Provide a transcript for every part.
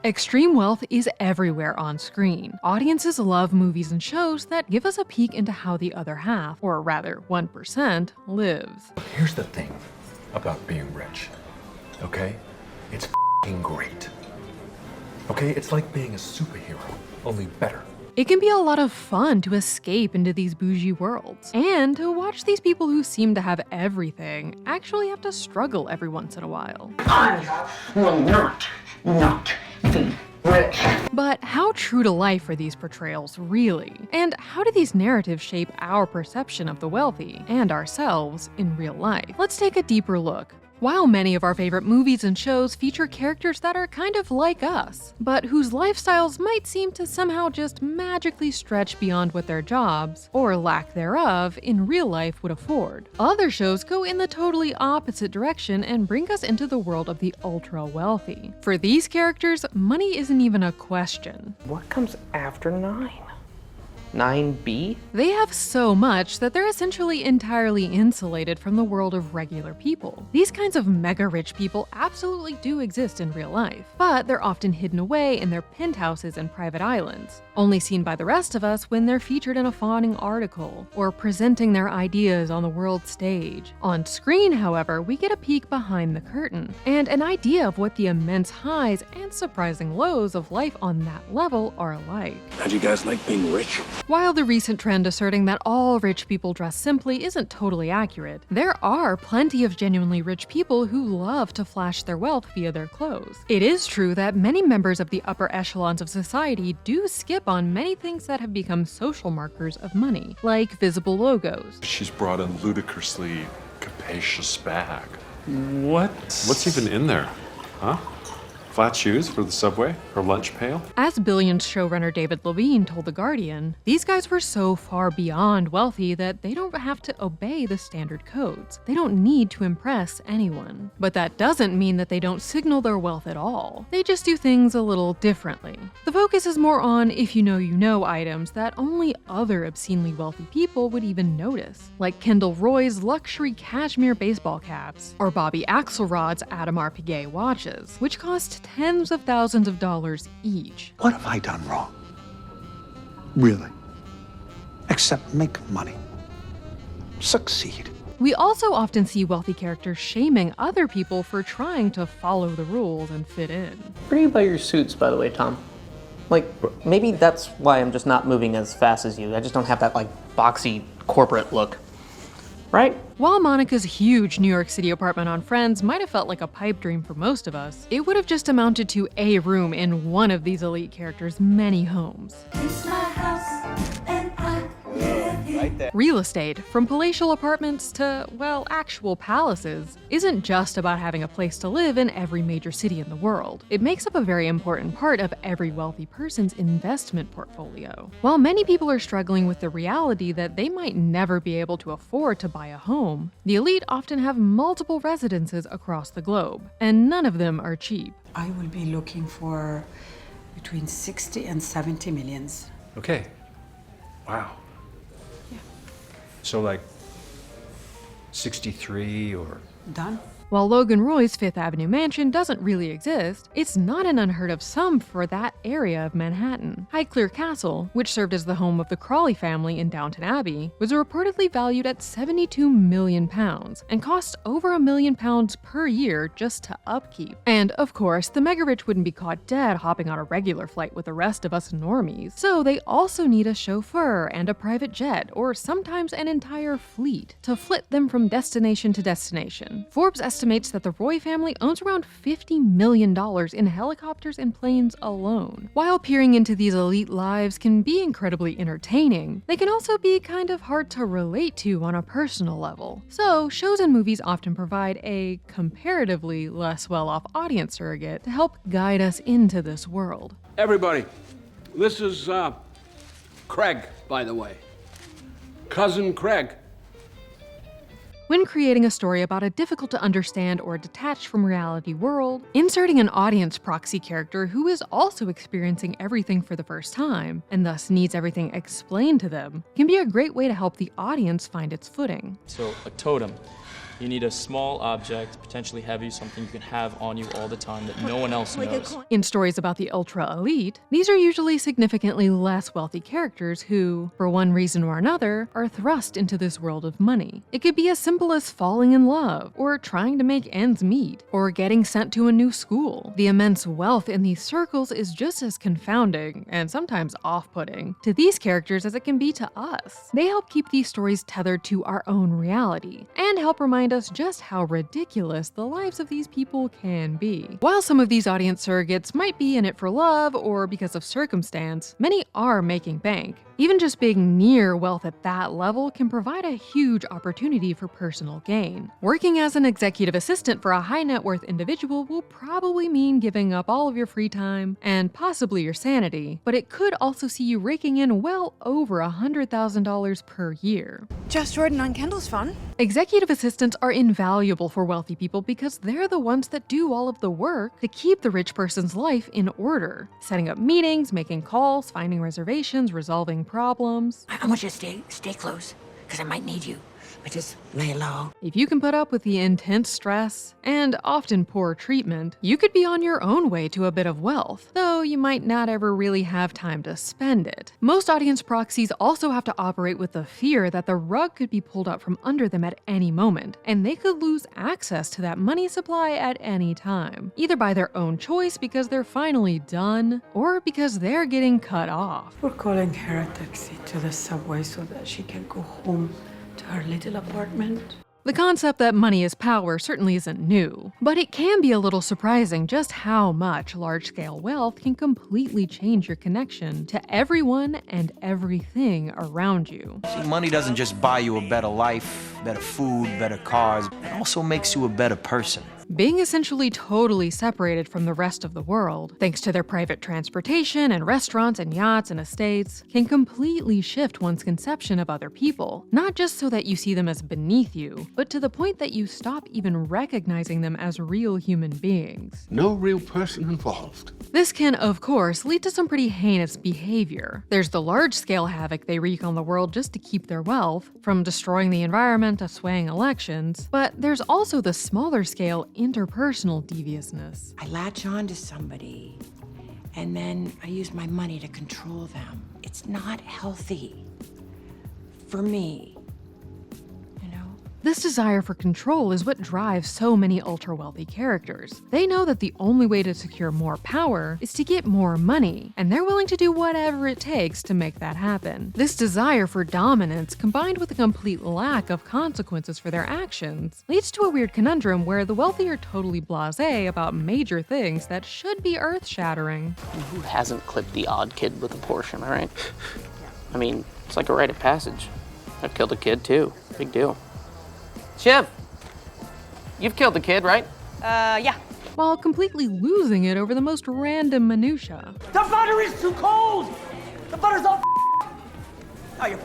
Extreme wealth is everywhere on screen. Audiences love movies and shows that give us a peek into how the other half, or rather 1%, lives. Here's the thing about being rich, okay? It's f***ing great. Okay, it's like being a superhero, only better. It can be a lot of fun to escape into these bougie worlds, and to watch these people who seem to have everything actually have to struggle every once in a while. I will not be rich. But how true to life are these portrayals really? And how do these narratives shape our perception of the wealthy and ourselves in real life? Let's take a deeper look. While many of our favorite movies and shows feature characters that are kind of like us, but whose lifestyles might seem to somehow just magically stretch beyond what their jobs, or lack thereof, in real life would afford, other shows go in the totally opposite direction and bring us into the world of the ultra-wealthy. For these characters, money isn't even a question. What comes after 9? 9B? They have so much that they're essentially entirely insulated from the world of regular people. These kinds of mega-rich people absolutely do exist in real life, but they're often hidden away in their penthouses and private islands, only seen by the rest of us when they're featured in a fawning article, or presenting their ideas on the world stage. On screen, however, we get a peek behind the curtain, and an idea of what the immense highs and surprising lows of life on that level are like. How'd you guys like being rich? While the recent trend asserting that all rich people dress simply isn't totally accurate, there are plenty of genuinely rich people who love to flash their wealth via their clothes. It is true that many members of the upper echelons of society do skip on many things that have become social markers of money, like visible logos. She's brought a ludicrously capacious bag. What? What's even in there? Huh? Flat shoes for the subway? Her lunch pail? As Billions showrunner David Levine told The Guardian, these guys were so far beyond wealthy that they don't have to obey the standard codes. They don't need to impress anyone. But that doesn't mean that they don't signal their wealth at all. They just do things a little differently. The focus is more on if you know items that only other obscenely wealthy people would even notice, like Kendall Roy's luxury cashmere baseball caps, or Bobby Axelrod's Audemars Piguet watches, which cost tens of thousands of dollars each. What have I done wrong? Really? Except make money. Succeed. We also often see wealthy characters shaming other people for trying to follow the rules and fit in. Where do you buy your suits, by the way, Tom? Like, maybe that's why I'm just not moving as fast as you. I just don't have that, like, boxy corporate look. Right? While Monica's huge New York City apartment on Friends might have felt like a pipe dream for most of us, it would have just amounted to a room in one of these elite characters' many homes. It's my house and I live here. Right there. Real estate, from palatial apartments to, well, actual palaces, isn't just about having a place to live in every major city in the world. It makes up a very important part of every wealthy person's investment portfolio. While many people are struggling with the reality that they might never be able to afford to buy a home, the elite often have multiple residences across the globe, and none of them are cheap. I will be looking for between 60 and 70 millions. Okay. Wow. Yeah. So like 63 or... Done? While Logan Roy's Fifth Avenue mansion doesn't really exist, it's not an unheard of sum for that area of Manhattan. Highclere Castle, which served as the home of the Crawley family in Downton Abbey, was reportedly valued at £72 million and cost over £1 million per year just to upkeep. And of course, the mega-rich wouldn't be caught dead hopping on a regular flight with the rest of us normies, so they also need a chauffeur and a private jet, or sometimes an entire fleet, to flit them from destination to destination. Forbes estimates that the Roy family owns around $50 million in helicopters and planes alone. While peering into these elite lives can be incredibly entertaining, they can also be kind of hard to relate to on a personal level. So, shows and movies often provide a comparatively less well-off audience surrogate to help guide us into this world. Everybody, this is Craig, by the way. Cousin Craig. When creating a story about a difficult to understand or detached from reality world, inserting an audience proxy character who is also experiencing everything for the first time, and thus needs everything explained to them, can be a great way to help the audience find its footing. So a totem You need a small object, potentially heavy, something you can have on you all the time that no one else knows. In stories about the ultra-elite, these are usually significantly less wealthy characters who, for one reason or another, are thrust into this world of money. It could be as simple as falling in love, or trying to make ends meet, or getting sent to a new school. The immense wealth in these circles is just as confounding, and sometimes off-putting, to these characters as it can be to us. They help keep these stories tethered to our own reality, and help remind us just how ridiculous the lives of these people can be. While some of these audience surrogates might be in it for love or because of circumstance, many are making bank. Even just being near wealth at that level can provide a huge opportunity for personal gain. Working as an executive assistant for a high net worth individual will probably mean giving up all of your free time and possibly your sanity, but it could also see you raking in well over $100,000 per year. Just Jordan on Kendall's phone. Executive assistants are invaluable for wealthy people because they're the ones that do all of the work to keep the rich person's life in order. Setting up meetings, making calls, finding reservations, resolving problems. I want you to stay close, because I might need you. But just lay low. If you can put up with the intense stress and often poor treatment, you could be on your own way to a bit of wealth, though you might not ever really have time to spend it. Most audience proxies also have to operate with the fear that the rug could be pulled out from under them at any moment, and they could lose access to that money supply at any time, either by their own choice because they're finally done, or because they're getting cut off. We're calling her a taxi to the subway so that she can go home to her little apartment. The concept that money is power certainly isn't new, but it can be a little surprising just how much large-scale wealth can completely change your connection to everyone and everything around you. See, money doesn't just buy you a better life, better food, better cars. It also makes you a better person. Being essentially totally separated from the rest of the world, thanks to their private transportation and restaurants and yachts and estates, can completely shift one's conception of other people, not just so that you see them as beneath you, but to the point that you stop even recognizing them as real human beings. No real person involved. This can, of course, lead to some pretty heinous behavior. There's the large-scale havoc they wreak on the world just to keep their wealth, from destroying the environment to swaying elections, but there's also the smaller-scale interpersonal deviousness. I latch on to somebody, and then I use my money to control them. It's not healthy for me. This desire for control is what drives so many ultra-wealthy characters. They know that the only way to secure more power is to get more money, and they're willing to do whatever it takes to make that happen. This desire for dominance, combined with a complete lack of consequences for their actions, leads to a weird conundrum where the wealthy are totally blasé about major things that should be earth-shattering. Who hasn't clipped the odd kid with a Porsche, am I right? I mean, it's like a rite of passage. I've killed a kid too. Big deal. Shiv, you've killed a kid, right? Yeah. While completely losing it over the most random minutia. The butter is too cold! The butter's all Oh, you're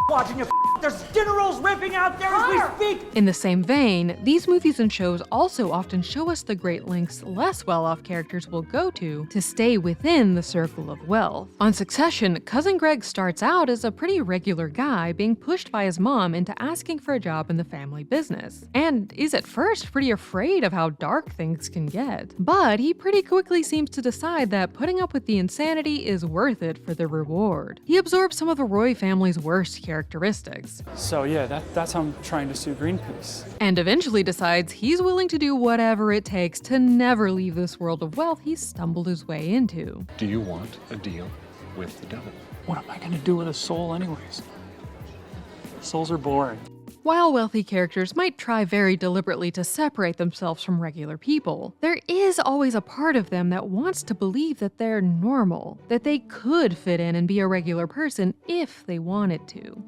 watching your There's dinner rolls ripping out there as we speak! In the same vein, these movies and shows also often show us the great lengths less well-off characters will go to stay within the circle of wealth. On Succession, Cousin Greg starts out as a pretty regular guy being pushed by his mom into asking for a job in the family business, and is at first pretty afraid of how dark things can get. But he pretty quickly seems to decide that putting up with the insanity is worth it for the reward. He absorbs some of the Roy family's worst characteristics. So yeah, that's how I'm trying to sue Greenpeace. And eventually decides he's willing to do whatever it takes to never leave this world of wealth he's stumbled his way into. Do you want a deal with the devil? What am I gonna do with a soul anyways? Souls are boring. While wealthy characters might try very deliberately to separate themselves from regular people, there is always a part of them that wants to believe that they're normal, that they could fit in and be a regular person if they wanted to.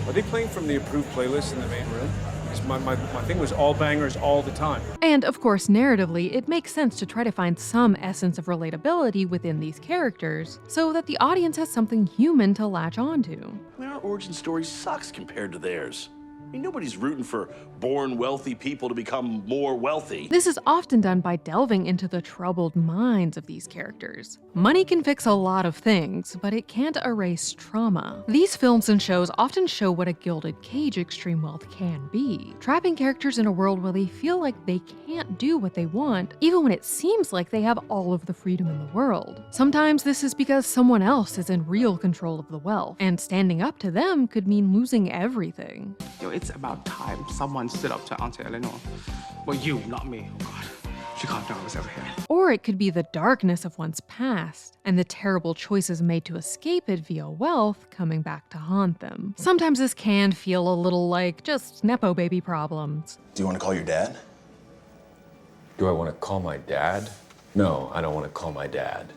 Are they playing from the approved playlist in the main room? Because my thing was all bangers all the time. And of course, narratively, it makes sense to try to find some essence of relatability within these characters, so that the audience has something human to latch onto. Our origin story sucks compared to theirs. I mean, nobody's rooting for born wealthy people to become more wealthy. This is often done by delving into the troubled minds of these characters. Money can fix a lot of things, but it can't erase trauma. These films and shows often show what a gilded cage extreme wealth can be, trapping characters in a world where they feel like they can't do what they want, even when it seems like they have all of the freedom in the world. Sometimes this is because someone else is in real control of the wealth, and standing up to them could mean losing everything. It's about time someone stood up to Auntie Eleanor. Well, you, not me. Oh God, she can't know I was ever here. Or it could be the darkness of one's past, and the terrible choices made to escape it via wealth coming back to haunt them. Sometimes this can feel a little like just Nepo baby problems. Do you want to call your dad? Do I want to call my dad? No, I don't want to call my dad.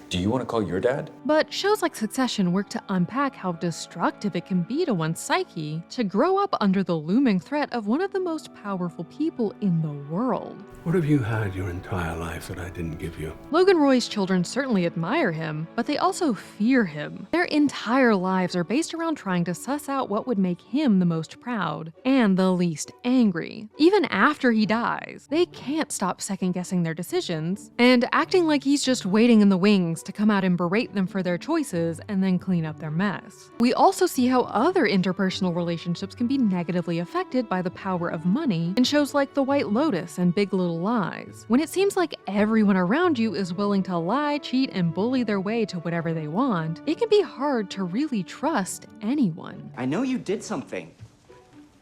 Do you want to call your dad? But shows like Succession work to unpack how destructive it can be to one's psyche to grow up under the looming threat of one of the most powerful people in the world. What have you had your entire life that I didn't give you? Logan Roy's children certainly admire him, but they also fear him. Their entire lives are based around trying to suss out what would make him the most proud and the least angry. Even after he dies, they can't stop second-guessing their decisions and acting like he's just waiting in the wings to come out and berate them for their choices and then clean up their mess. We also see how other interpersonal relationships can be negatively affected by the power of money in shows like The White Lotus and Big Little Lies. When it seems like everyone around you is willing to lie, cheat, and bully their way to whatever they want, it can be hard to really trust anyone. I know you did something.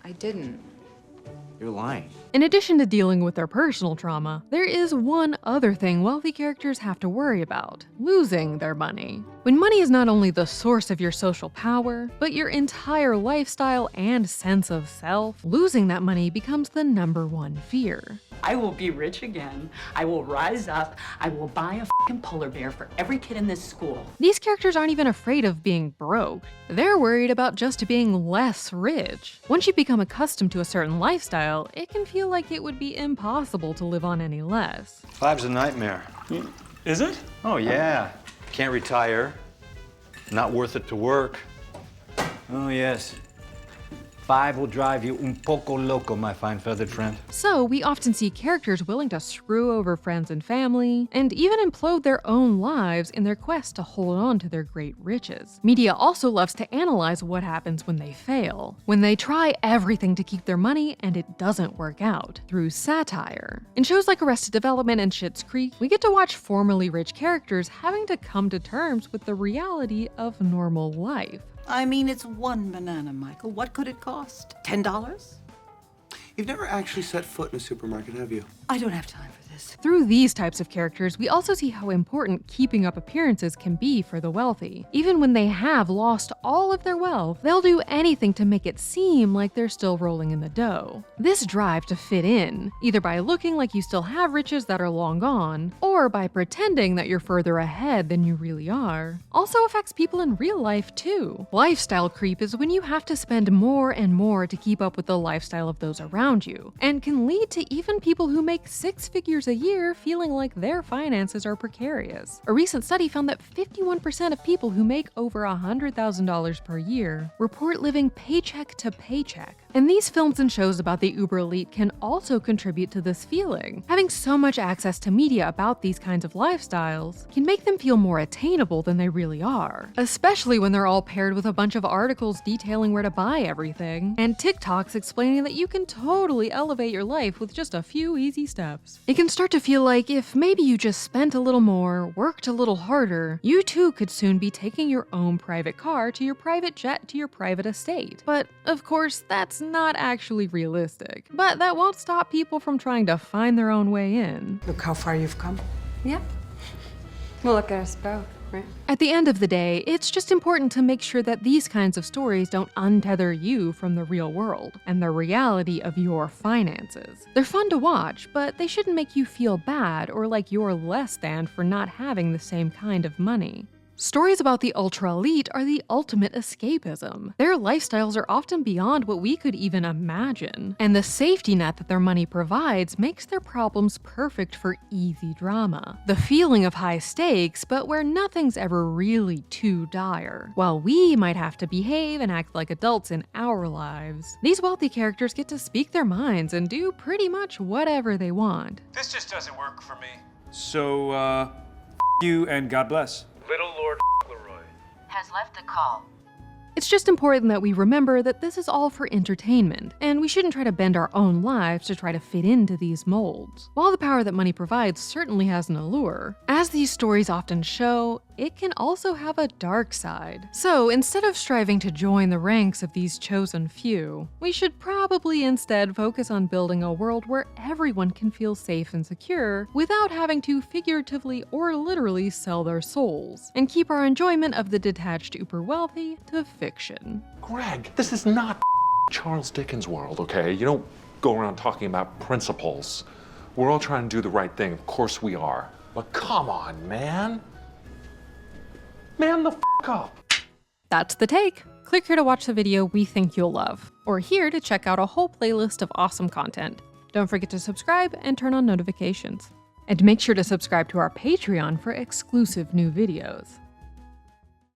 I didn't. You're lying. In addition to dealing with their personal trauma, there is one other thing wealthy characters have to worry about: losing their money. When money is not only the source of your social power, but your entire lifestyle and sense of self, losing that money becomes the #1 fear. I will be rich again. I will rise up. I will buy a fucking polar bear for every kid in this school. These characters aren't even afraid of being broke. They're worried about just being less rich. Once you become accustomed to a certain lifestyle, it can feel like it would be impossible to live on any less. 5's a nightmare. Is it? Oh, yeah. Can't retire. Not worth it to work. Oh, yes. 5 will drive you un poco loco, my fine feathered friend. So we often see characters willing to screw over friends and family, and even implode their own lives in their quest to hold on to their great riches. Media also loves to analyze what happens when they fail, when they try everything to keep their money and it doesn't work out, through satire. In shows like Arrested Development and Schitt's Creek, we get to watch formerly rich characters having to come to terms with the reality of normal life. I mean, it's one banana, Michael. What could it cost? $10? You've never actually set foot in a supermarket, have you? I don't have time for this. Through these types of characters, we also see how important keeping up appearances can be for the wealthy. Even when they have lost all of their wealth, they'll do anything to make it seem like they're still rolling in the dough. This drive to fit in, either by looking like you still have riches that are long gone, or by pretending that you're further ahead than you really are, also affects people in real life too. Lifestyle creep is when you have to spend more and more to keep up with the lifestyle of those around you, and can lead to even people who make 6 figures a year feeling like their finances are precarious. A recent study found that 51% of people who make over $100,000 per year report living paycheck to paycheck. And these films and shows about the uber elite can also contribute to this feeling. Having so much access to media about these kinds of lifestyles can make them feel more attainable than they really are, especially when they're all paired with a bunch of articles detailing where to buy everything, and TikToks explaining that you can totally elevate your life with just a few easy steps. It can start to feel like if maybe you just spent a little more, worked a little harder, you too could soon be taking your own private car to your private jet to your private estate. But of course, that's not actually realistic. But that won't stop people from trying to find their own way in. Look how far you've come. Yeah. Well, look at us both, right? At the end of the day, it's just important to make sure that these kinds of stories don't untether you from the real world and the reality of your finances. They're fun to watch, but they shouldn't make you feel bad or like you're less than for not having the same kind of money. Stories about the ultra-elite are the ultimate escapism. Their lifestyles are often beyond what we could even imagine, and the safety net that their money provides makes their problems perfect for easy drama. The feeling of high stakes, but where nothing's ever really too dire, while we might have to behave and act like adults in our lives. These wealthy characters get to speak their minds and do pretty much whatever they want. This just doesn't work for me. So, you and God bless. Little Lord Leroy has left the call. It's just important that we remember that this is all for entertainment, and we shouldn't try to bend our own lives to try to fit into these molds. While the power that money provides certainly has an allure, as these stories often show, it can also have a dark side. So instead of striving to join the ranks of these chosen few, we should probably instead focus on building a world where everyone can feel safe and secure without having to figuratively or literally sell their souls, and keep our enjoyment of the detached uber wealthy to fiction. Greg, this is not Charles Dickens' world, okay? You don't go around talking about principles. We're all trying to do the right thing, of course we are. But come on, man. Man the f*** up. That's the take. Click here to watch the video we think you'll love, or here to check out a whole playlist of awesome content. Don't forget to subscribe and turn on notifications. And make sure to subscribe to our Patreon for exclusive new videos.